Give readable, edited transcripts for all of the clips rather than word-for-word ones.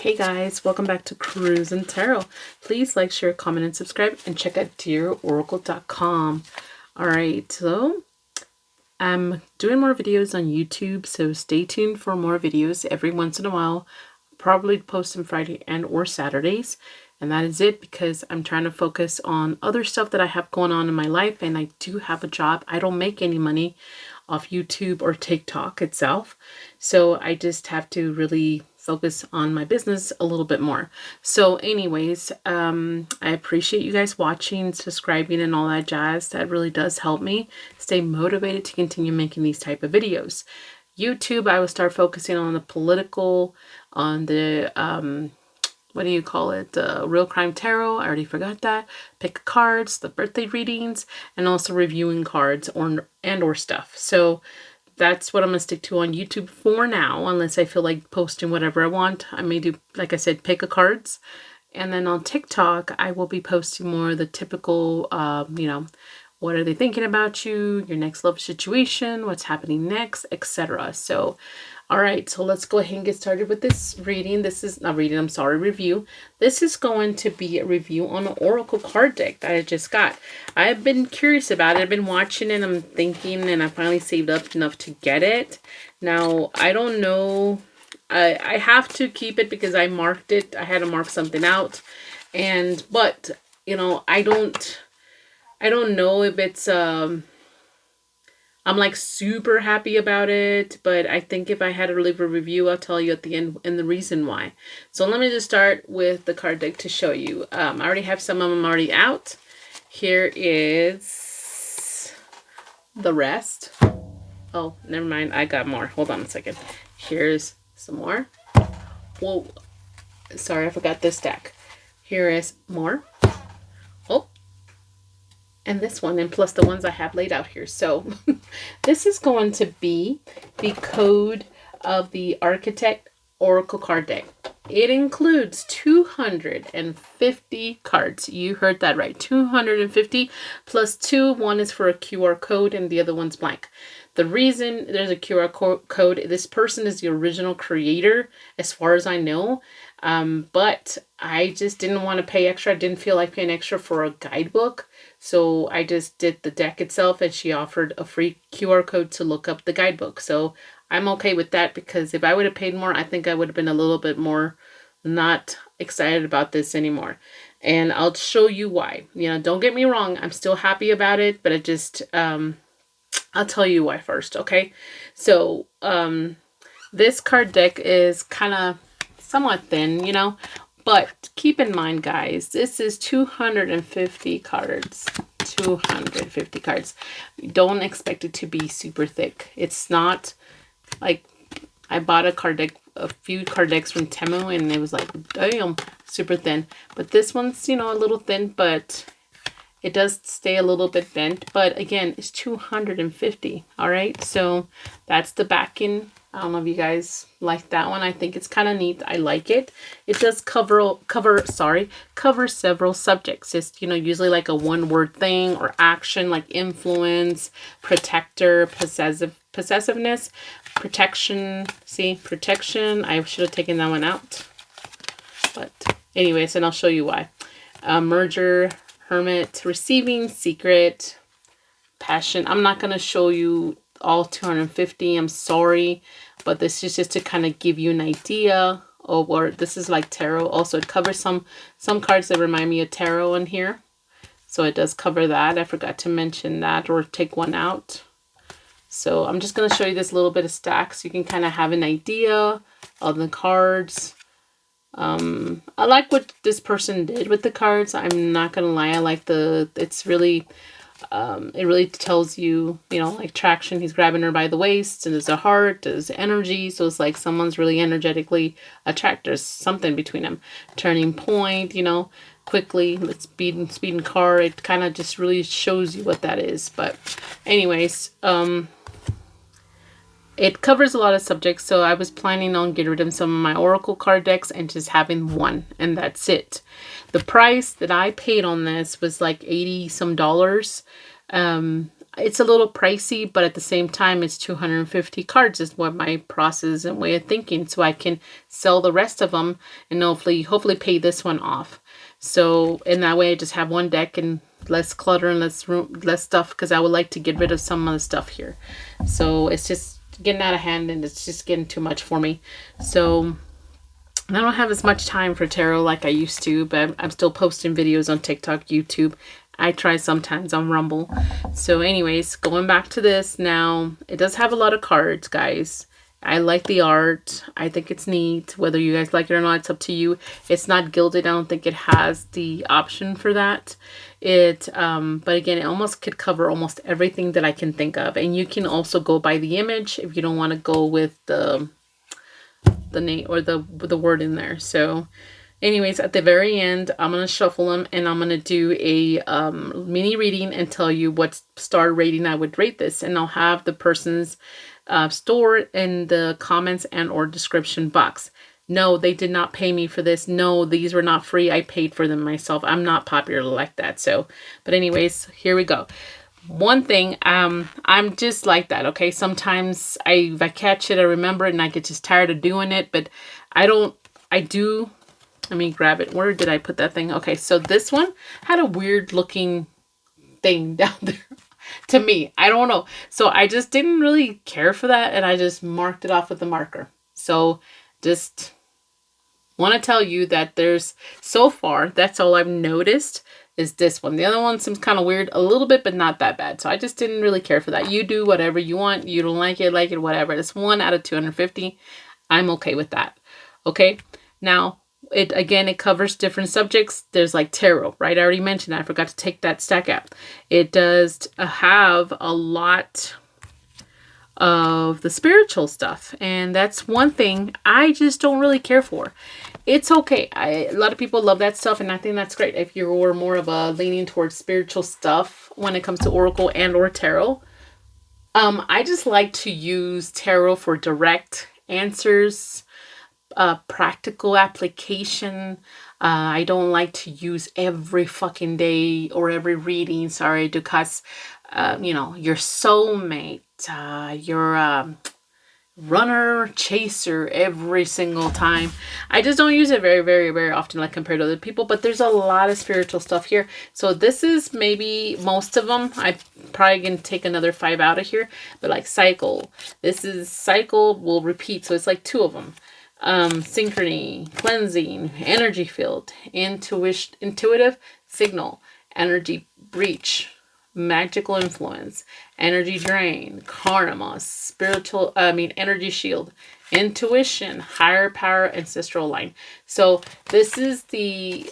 Hey guys, welcome back to Cruzntarot. Please like, share, comment, and subscribe, and check out dearoracle.com. Alright, so I'm doing more videos on YouTube, so stay tuned for more videos every once in a while. Probably post them Friday and or Saturdays. And that is it because I'm trying to focus on other stuff that I have going on in my life, and I do have a job. I don't make any money off YouTube or TikTok itself. So I just have to really focus on my business a little bit more. So anyways, I appreciate you guys watching, subscribing, and all that jazz. That really does help me stay motivated to continue making these type of videos. YouTube, I will start focusing on the political, on the what do you call it? Real Crime Tarot. I already forgot that. Pick cards, the birthday readings, and also reviewing cards or stuff. So that's what I'm going to stick to on YouTube for now, unless I feel like posting whatever I want. I may do, like I said, pick a cards. And then on TikTok, I will be posting more of the typical, what are they thinking about you, your next love situation, what's happening next, etc. So, all right, so let's go ahead and get started with this reading. This is not reading, I'm sorry, review. This is going to be a review on an oracle card deck that I just got. I've been curious about it. I've been watching it, I'm thinking, and I finally saved up enough to get it. Now, I don't know. I have to keep it because I marked it. I had to mark something out. But, I don't know if it's I'm like super happy about it, but I think if I had to leave a review, I'll tell you at the end and the reason why. So let me just start with the card deck to show you. I already have some of them already out. Here is the rest. Oh, never mind. I got more. Hold on a second. Here's some more. Whoa. Sorry, I forgot this deck. Here is more. Oh. And this one, and plus the ones I have laid out here. So this is going to be the code of the Architect Oracle card deck. It includes 250 cards. You heard that right. 250 plus 2. One is for a QR code and the other one's blank. The reason there's a QR code, this person is the original creator, as far as I know. But I just didn't want to pay extra. I didn't feel like paying extra for a guidebook. So I just did the deck itself, and she offered a free QR code to look up the guidebook. So I'm okay with that, because if I would have paid more, I think I would have been a little bit more not excited about this anymore. And I'll show you why. Don't get me wrong. I'm still happy about it, but it just, I'll tell you why first. Okay. So, this card deck is kind of somewhat thin, but keep in mind, guys, this is 250 cards. 250 cards. Don't expect it to be super thick. It's not like I bought a few card decks from Temu, and it was like, damn, super thin. But this one's, a little thin, but it does stay a little bit bent. But again, it's 250. All right. So that's the backing. I don't know if you guys like that one. I think it's kind of neat. I like it. It does cover several subjects. It's, usually like a one-word thing or action, like influence, protector, possessiveness, protection. See, protection. I should have taken that one out. But anyways, and I'll show you why. Merger, hermit, receiving, secret, passion. I'm not going to show you all 250. I'm sorry, but this is just to kind of give you an idea of what this is like tarot. Also, it covers some cards that remind me of tarot in here, so it does cover that. I forgot to mention that or take one out. So I'm just going to show you this little bit of stack so you can kind of have an idea of the cards. I like what this person did with the cards. I'm not gonna lie. I like it's really it really tells you, like traction. He's grabbing her by the waist, and there's a heart, there's energy. So it's like someone's really energetically attracted. There's something between them. Turning point, quickly, speeding car. It kind of just really shows you what that is. But anyways, it covers a lot of subjects. So I was planning on getting rid of some of my oracle card decks and just having one, and that's it. The price that I paid on this was like $80 some. It's a little pricey, but at the same time, it's 250 cards is what my process and way of thinking. So I can sell the rest of them and hopefully pay this one off. So in that way, I just have one deck and less clutter and less stuff, because I would like to get rid of some of the stuff here. So it's just getting out of hand and it's just getting too much for me. So I don't have as much time for tarot like I used to, but I'm still posting videos on TikTok, YouTube. I try sometimes on Rumble. So anyways, going back to this now, it does have a lot of cards, guys. I like the art. I think it's neat. Whether you guys like it or not, it's up to you. It's not gilded. I don't think it has the option for that. But again, it almost could cover almost everything that I can think of. And you can also go by the image if you don't want to go with the name or the word in there. So anyways, at the very end, I'm going to shuffle them and I'm going to do a mini reading and tell you what star rating I would rate this. And I'll have the person's stored in the comments and or description box. No, they did not pay me for this. No, these were not free. I paid for them myself. I'm not popular like that. So, but anyways, here we go. One thing, I'm just like that, okay? Sometimes if I catch it, I remember it and I get just tired of doing it, but let me grab it. Where did I put that thing? Okay, so this one had a weird looking thing down there to me. I don't know. So I just didn't really care for that and I just marked it off with the marker. So just want to tell you that so far, that's all I've noticed is this one. The other one seems kind of weird a little bit, but not that bad. So I just didn't really care for that. You do whatever you want. You don't like it, whatever. It's 1 out of 250. I'm okay with that. Okay. Now, it covers different subjects. There's like tarot, right? I already mentioned that. I forgot to take that stack out. It does have a lot of the spiritual stuff. And that's one thing I just don't really care for. It's okay. A lot of people love that stuff, and I think that's great. If you're more of a leaning towards spiritual stuff when it comes to oracle and or tarot. I just like to use tarot for direct answers, practical application. I don't like to use every fucking day or every reading, because, your soulmate, your runner chaser every single time. I just don't use it very, very, very often, like compared to other people, but there's a lot of spiritual stuff here. So this is maybe most of them. I probably gonna take another 5 out of here, but like cycle, cycle will repeat. So it's like 2 of them. Synchrony, cleansing, energy field, intuitive signal, energy breach, magical influence, energy drain, karma, energy shield, intuition, higher power, ancestral line. So this is the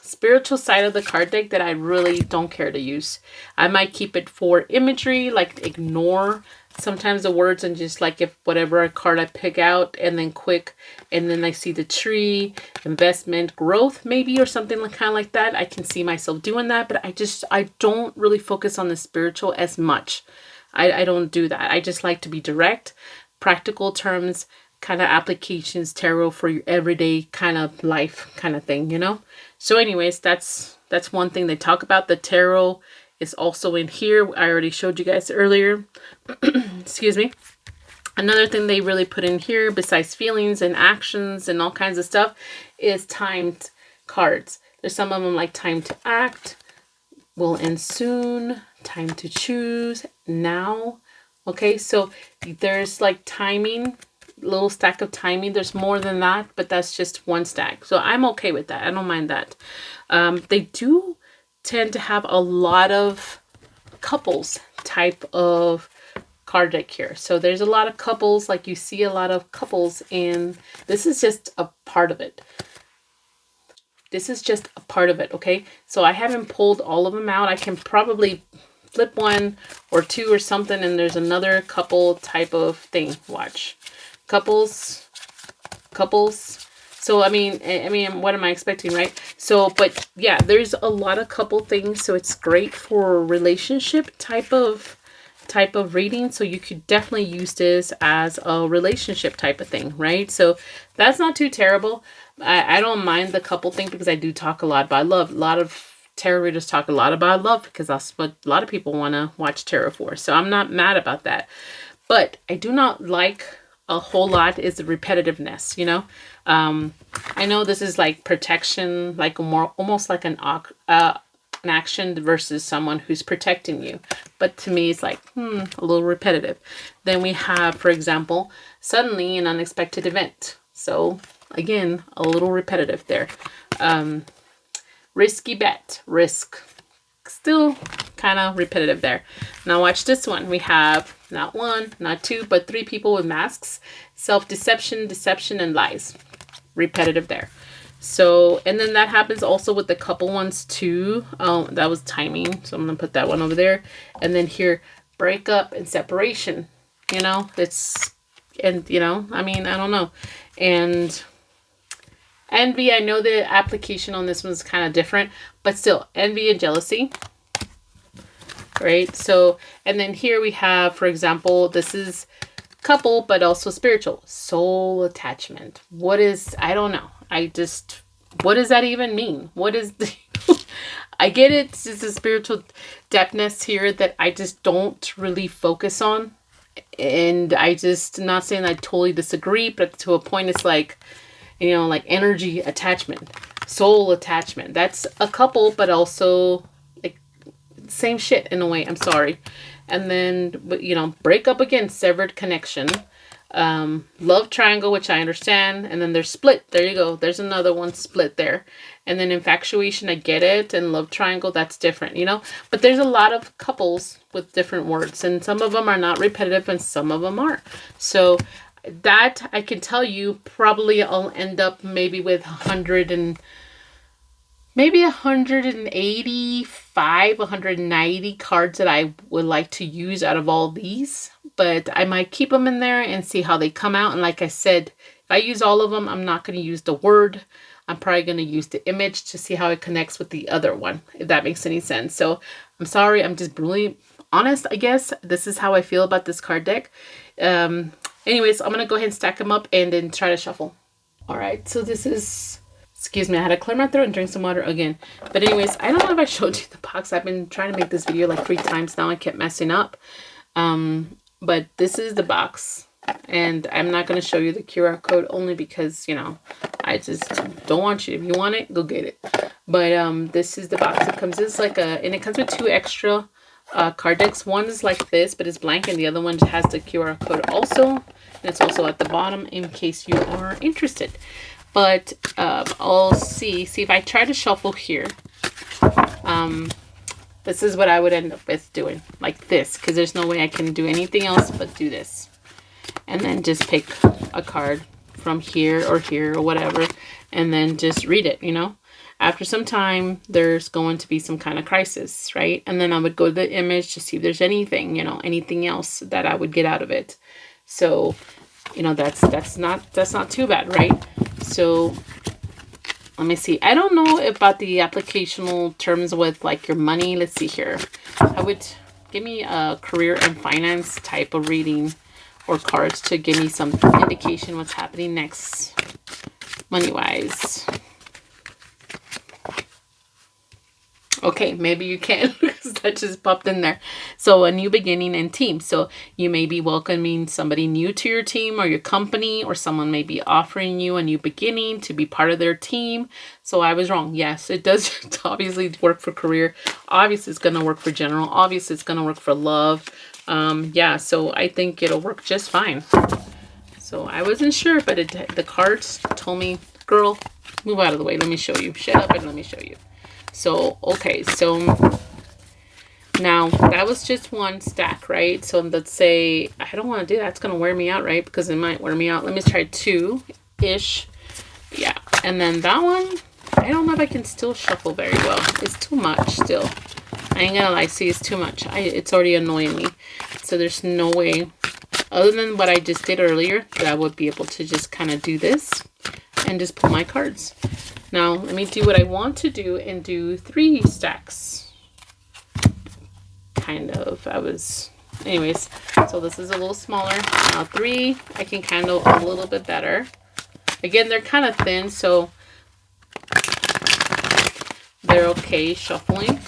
spiritual side of the card deck that I really don't care to use. I might keep it for imagery, like ignore sometimes the words and just like if whatever card I pick out and then I see the tree, investment, growth maybe, or something like kind of like that. I can see myself doing that, but I don't really focus on the spiritual as much. I don't do that. I just like to be direct, practical terms, kind of applications, tarot for your everyday kind of life kind of thing, So anyways, that's one thing they talk about. The tarot is also in here. I already showed you guys earlier. Excuse me. Another thing they really put in here, besides feelings and actions and all kinds of stuff, is timed cards. There's some of them like time to act, will end soon, time to choose, now. Okay, so there's like timing, little stack of timing. There's more than that, but that's just one stack. So I'm okay with that. I don't mind that. They do tend to have a lot of couples type of card deck here. So there's a lot of couples, like you see a lot of couples in, this is just a part of it. This is just a part of it, okay? So I haven't pulled all of them out. I can probably flip 1 or 2 or something, and there's another couple type of thing. Watch. Couples. So, I mean, what am I expecting, right? So, but yeah, there's a lot of couple things. So it's great for relationship type of reading. So you could definitely use this as a relationship type of thing, right? So that's not too terrible. I don't mind the couple thing because I do talk a lot, but I love a lot of tarot readers talk a lot about love because that's what a lot of people want to watch tarot for. So I'm not mad about that. But I do not like a whole lot is the repetitiveness, you know. I know this is like protection, like a more almost like an action versus someone who's protecting you. But to me, it's like, a little repetitive. Then we have, for example, suddenly an unexpected event. So again, a little repetitive there. Risky bet, risk. Still kind of repetitive there. Now watch this one. We have not one, not two, but three people with masks. Self-deception, deception, and lies. Repetitive there. So, and then that happens also with the couple ones too. That was timing. So I'm going to put that one over there. And then here, breakup and separation. You know, it's, and you know, I mean, I don't know. And envy, I know the application on this one's kind of different, but still, envy and jealousy. Right? So, and then here we have, for example, this is couple, but also spiritual. Soul attachment. What is, I don't know. What does that even mean? What is the, I get it. It's a spiritual depthness here that I just don't really focus on. And I just, not saying I totally disagree, but to a point it's like, you know, like energy attachment, soul attachment. That's a couple, but also like same shit in a way. I'm sorry. And then, you know, breakup again, severed connection. Love triangle, which I understand. And then there's split. There you go. There's another one, split there. And then infatuation, I get it. And love triangle, that's different, you know. But there's a lot of couples with different words. And some of them are not repetitive and some of them are. So that I can tell you, probably I'll end up maybe with 185, 190 cards that I would like to use out of all these. But I might keep them in there and see how they come out. And like I said, if I use all of them, I'm not going to use the word. I'm probably going to use the image to see how it connects with the other one, if that makes any sense. So I'm sorry, I'm just brutally honest, I guess. This is how I feel about this card deck. Anyways, I'm going to go ahead and stack them up and then try to shuffle. All right, so this is... Excuse me, I had to clear my throat and drink some water again. But anyways, I don't know if I showed you the box. I've been trying to make this video like 3 times now. I kept messing up. But this is the box. And I'm not going to show you the QR code only because, you know, I just don't want you. If you want it, go get it. But this is the box. It comes, it's like a, and it comes with 2 extra card decks. One is like this, but it's blank. And the other one has the QR code also. And it's also at the bottom in case you are interested. But I'll see if I try to shuffle here. This is what I would end up with doing, like this, because there's no way I can do anything else but do this. And then just pick a card from here or whatever, and then just read it, you know. After some time, there's going to be some kind of crisis, right? And then I would go to the image to see if there's anything, you know, anything else that I would get out of it. So, you know, that's not too bad, right? So let me see. I don't know about the applicational terms with like your money. Let's see here. I would give me a career and finance type of reading or cards to give me some indication what's happening next money wise. Okay, maybe you can because that just popped in there. So a new beginning and team. So you may be welcoming somebody new to your team or your company, or someone may be offering you a new beginning to be part of their team. So I was wrong. Yes, it does obviously work for career. Obviously, it's going to work for general. Obviously, it's going to work for love. Yeah, so I think it'll work just fine. So I wasn't sure, but the cards told me, girl, move out of the way. Let me show you. Shut up and let me show you. So, okay, so now that was just one stack, right? So let's say, I don't want to do that. It's going to wear me out, right? Because it might wear me out. Let me try 2-ish. Yeah, and then that one, I don't know if I can still shuffle very well. It's too much still. I ain't gonna lie, see, it's too much. It's already annoying me. So there's no way, other than what I just did earlier, that I would be able to just kind of do this and just pull my cards. Now, let me do what I want to do and do 3 stacks. Kind of. Anyways, so this is a little smaller. Now 3, I can handle a little bit better. Again, they're kind of thin, so they're okay shuffling.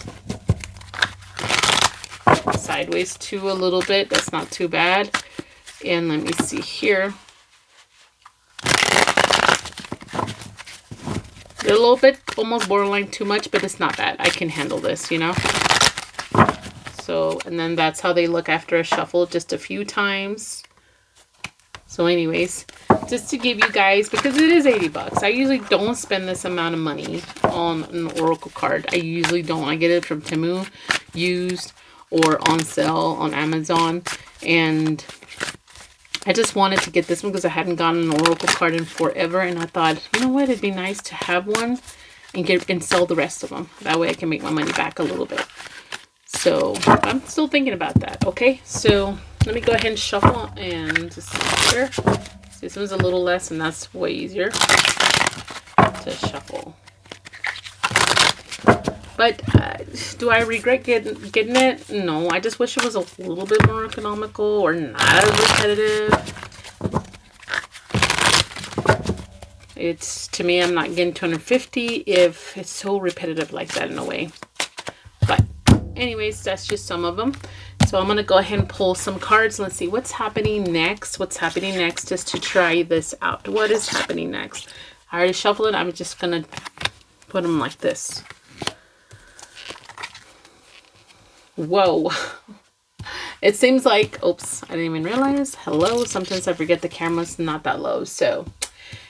Sideways too a little bit. That's not too bad. And let me see here. They're a little bit almost borderline too much, but it's not bad. I can handle this, you know. So, and then that's how they look after a shuffle, just a few times. So anyways, just to give you guys, because it is 80 bucks. I usually don't spend this amount of money on an oracle card. I usually don't. I get it from Temu, used, or on sale on Amazon. And I just wanted to get this one because I hadn't gotten an oracle card in forever. And I thought, you know what, it'd be nice to have one and sell the rest of them. That way I can make my money back a little bit. So I'm still thinking about that. Okay, so let me go ahead and shuffle and just see here. See, this one's a little less, and that's way easier to shuffle. But do I regret getting it? No, I just wish it was a little bit more economical or not as repetitive. It's, to me, I'm not getting 250 if it's so repetitive like that in a way. But anyways, that's just some of them. So I'm going to go ahead and pull some cards. Let's see what's happening next. What's happening next, just to try this out. What is happening next? I already shuffled it. I'm just going to put them like this. Whoa. It seems like, oops, I didn't even realize. Hello. Sometimes I forget the camera's not that low. So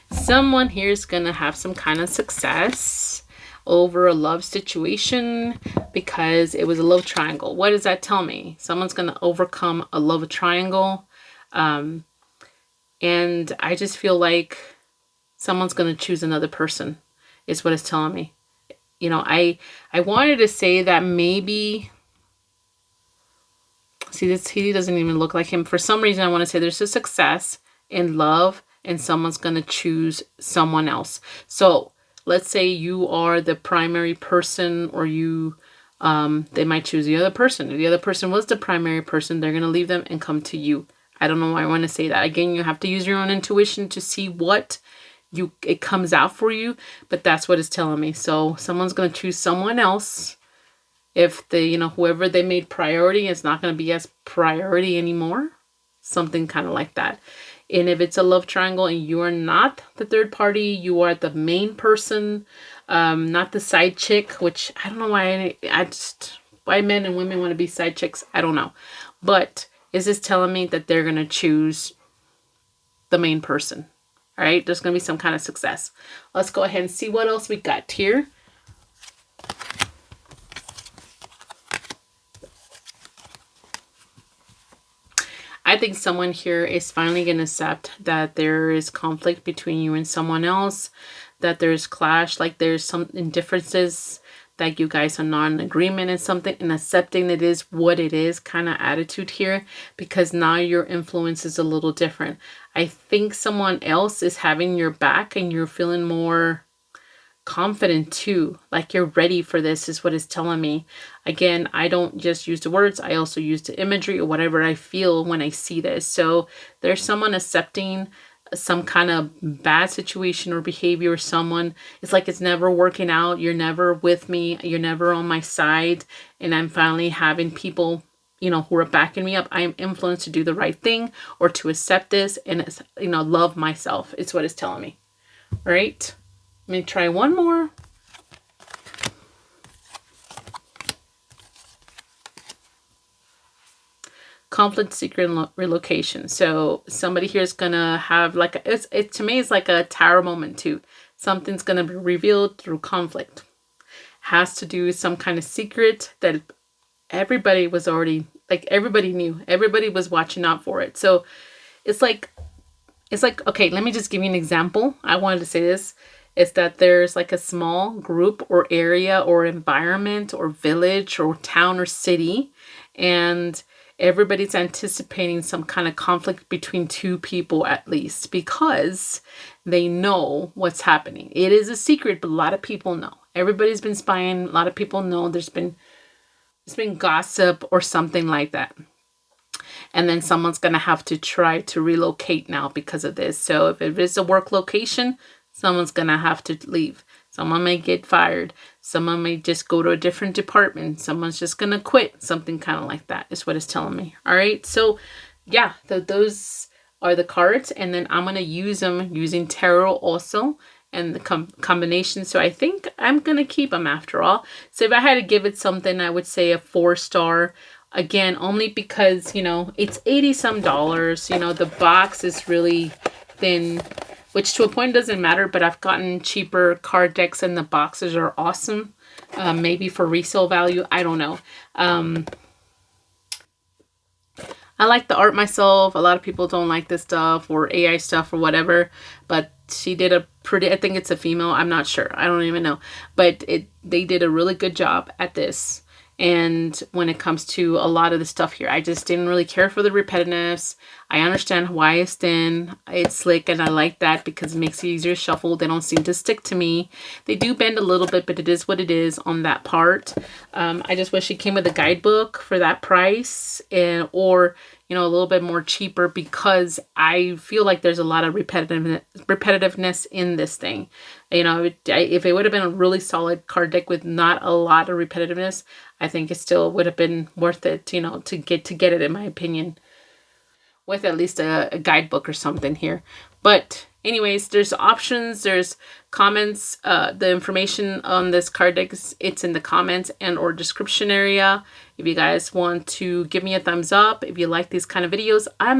someone here is going to have some kind of success over a love situation because it was a love triangle. What does that tell me? Someone's going to overcome a love triangle. And I just feel like someone's going to choose another person is what it's telling me. You know, I wanted to say that maybe, see this, he doesn't even look like him. For some reason, I want to say there's a success in love and someone's going to choose someone else. So let's say you are the primary person, or you, they might choose the other person. If the other person was the primary person, they're going to leave them and come to you. I don't know why I want to say that. Again, you have to use your own intuition to see what it comes out for you, but that's what it's telling me. So someone's going to choose someone else. If they, you know, whoever they made priority is not going to be as priority anymore. Something kind of like that. And if it's a love triangle and you are not the third party, you are the main person, not the side chick, which I don't know why why men and women want to be side chicks. I don't know. But is this telling me that they're going to choose the main person? All right. There's going to be some kind of success. Let's go ahead and see what else we got here. I think someone here is finally going to accept that there is conflict between you and someone else, that there's clash, like there's some indifferences, that you guys are not in agreement in something, and accepting it is what it is kind of attitude here, because now your influence is a little different. I think someone else is having your back and you're feeling more confident too, like you're ready for this is what it's telling me. Again, I don't just use the words, I also use the imagery or whatever I feel when I see this. So there's someone accepting some kind of bad situation or behavior, or someone, it's like it's never working out, you're never with me, you're never on my side, and I'm finally having people, you know, who are backing me up. I am influenced to do the right thing or to accept this and, you know, love myself. It's what it's telling me. All right. Let me try one more. Conflict, secret, and relocation. So somebody here is going to have like, to me, it's like a tower moment too. Something's going to be revealed through conflict. Has to do with some kind of secret that everybody was already, like everybody knew. Everybody was watching out for it. So it's like, okay, let me just give you an example. I wanted to say this. Is that there's like a small group or area or environment or village or town or city, and everybody's anticipating some kind of conflict between two people at least, because they know what's happening. It is a secret, but a lot of people know. Everybody's been spying. A lot of people know there's been gossip or something like that. And then someone's going to have to try to relocate now because of this. So if it is a work location, someone's going to have to leave. Someone may get fired. Someone may just go to a different department. Someone's just going to quit. Something kind of like that is what it's telling me. All right. So yeah, those are the cards. And then I'm going to use them using tarot also and the combination. So I think I'm going to keep them after all. So if I had to give it something, I would say a 4-star. Again, only because, you know, it's $80 some. You know, the box is really thin, which to a point doesn't matter, but I've gotten cheaper card decks and the boxes are awesome. Maybe for resale value, I don't know. I like the art myself. A lot of people don't like this stuff or AI stuff or whatever, but she did a pretty, I think it's a female, I'm not sure, I don't even know, but they did a really good job at this. And when it comes to a lot of the stuff here, I just didn't really care for the repetitiveness. I understand why it's thin, it's slick, and I like that because it makes it easier to shuffle. They don't seem to stick to me. They do bend a little bit, but it is what it is on that part. I just wish it came with a guidebook for that price, or you know, a little bit more cheaper, because I feel like there's a lot of repetitiveness in this thing. You know, if it would have been a really solid card deck with not a lot of repetitiveness, I think it still would have been worth it, you know, to get it, in my opinion, with at least a guidebook or something here. But anyways, there's options, there's comments, the information on this card deck, it's in the comments and or description area. If you guys want to give me a thumbs up, if you like these kind of videos, I'm